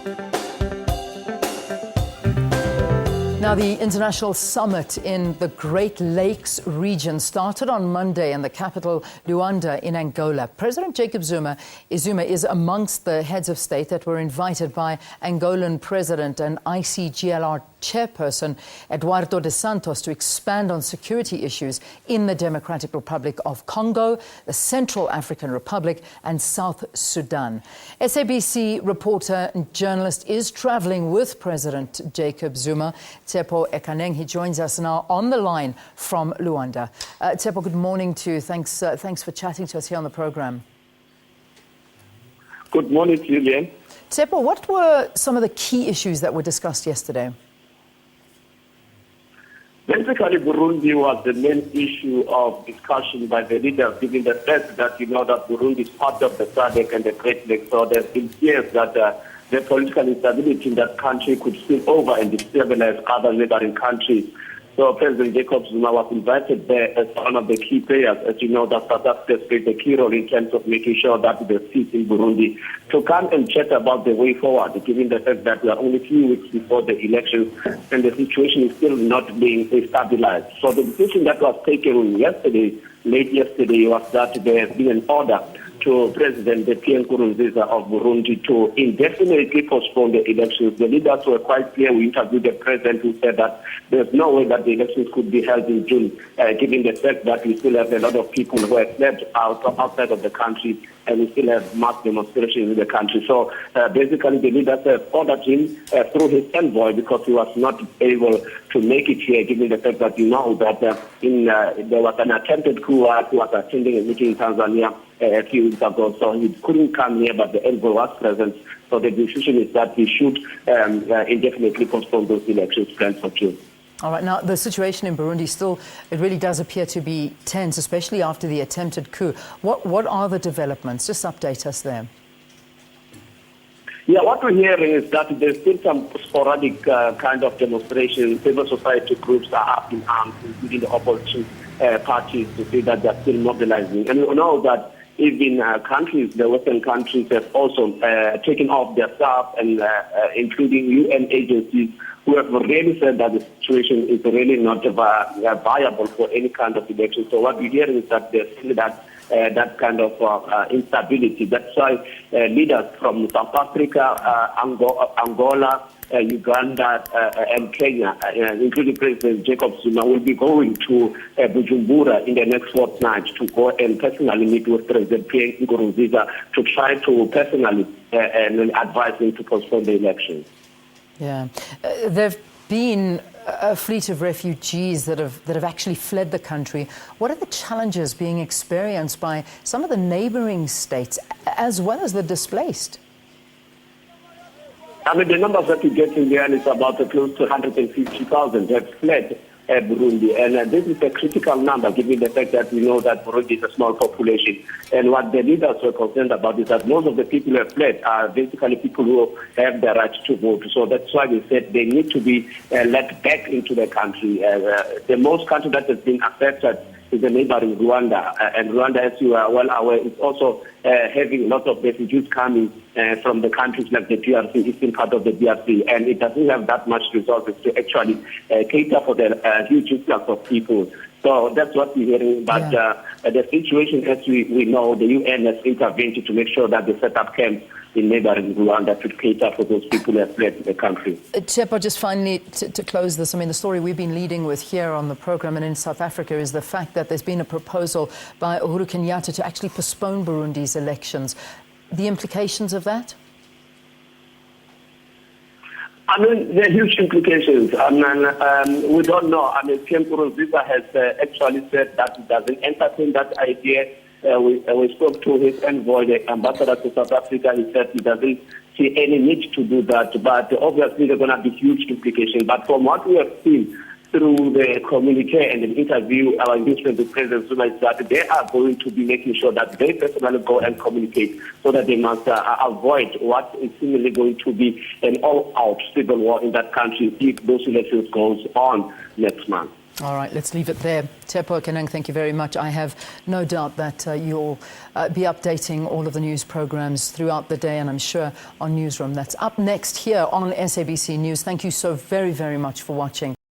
Now, the international summit in the Great Lakes region started on Monday in the capital, Luanda, in Angola. President Jacob Zuma is amongst the heads of state that were invited by Angolan President and ICGLR chairperson Eduardo Dos Santos to expand on security issues in the Democratic Republic of Congo, the Central African Republic and South Sudan. SABC reporter and journalist is traveling with President Jacob Zuma. Tshepo Ikaneng, he joins us now on the line from Luanda. Tshepo, good morning to you. Thanks for chatting to us here on the program. Good morning to you, Liam. Tshepo, what were some of the key issues that were discussed yesterday? Basically, Burundi was the main issue of discussion by the leaders, given the fact that that Burundi is part of the SADC and the Great Lakes. So there's been fears that the political instability in that country could spill over and destabilize other neighboring countries. So President Jacob Zuma was invited there as one of the key players. As you know, that South Africa played a key role in terms of making sure that the seat in Burundi to come and chat about the way forward, given the fact that we are only a few weeks before the elections and the situation is still not being stabilized. So the decision that was taken late yesterday, was that there has been an order to President Pierre Nkurunziza of Burundi to indefinitely postpone the elections. The leaders were quite clear. We interviewed the president who said that there's no way that the elections could be held in June, given the fact that we still have a lot of people who have fled outside of the country and we still have mass demonstrations in the country. So basically the leaders have ordered him through his envoy because he was not able to make it here, given the fact that that there was an attempted coup. He was attending a meeting in Tanzania a few weeks ago, so he couldn't come here, but the envoy was present. So the decision is that we should indefinitely postpone those elections planned for June. All right. Now, the situation in Burundi it really does appear to be tense, especially after the attempted coup. What are the developments? Just update us there. Yeah, what we're hearing is that there's still some sporadic kind of demonstrations. Civil society groups are up in arms, including the opposition parties, to say that they're still mobilizing. And we know that even the Western countries have also taken off their staff, and including UN agencies, who have really said that the situation is really not viable for any kind of election. So what we're hearing is that there's still that kind of instability. That's why leaders from South Africa, Angola, Uganda and Kenya, including President Jacob Zuma, will be going to Bujumbura in the next fortnight to go and personally meet with President Pierre Nkurunziza to try to personally advise him to postpone the elections. Yeah, there've been a fleet of refugees that have actually fled the country. What are the challenges being experienced by some of the neighboring states, as well as the displaced? I mean, the numbers that we get in there is about close to 150,000 have fled Burundi, and this is a critical number given the fact that we know that Burundi is a small population. And what the leaders were concerned about is that most of the people who have fled are basically people who have the right to vote. So that's why they said they need to be let back into the country. The most country that has been affected is the neighboring Rwanda, and Rwanda, as you are well aware, is also having lots of refugees coming from the countries like the DRC, eastern part of the DRC, and it doesn't have that much resources to actually cater for the huge influx of people. So that's what we're hearing. But the situation, as we know, the UN has intervened to make sure that they set up camps in neighboring Rwanda to cater for those people who have fled the country. Tshepo, just finally, to close this, I mean, the story we've been leading with here on the program and in South Africa is the fact that there's been a proposal by Uhuru Kenyatta to actually postpone Burundi's elections. The implications of that? I mean, there are huge implications. I mean, we don't know. I mean, Pierre Nkurunziza has actually said that he doesn't entertain that idea. We spoke to his envoy, the ambassador to South Africa. He said he doesn't see any need to do that. But obviously, there are going to be huge implications. But from what we have seen through the communique and the interview, our engagement with President Zuma is that they are going to be making sure that they personally go and communicate so that they must avoid what is seemingly going to be an all-out civil war in that country if those elections goes on next month. All right, let's leave it there. Tshepo Ikaneng, thank you very much. I have no doubt that you'll be updating all of the news programs throughout the day, and I'm sure on Newsroom. That's up next here on SABC News. Thank you so very, very much for watching.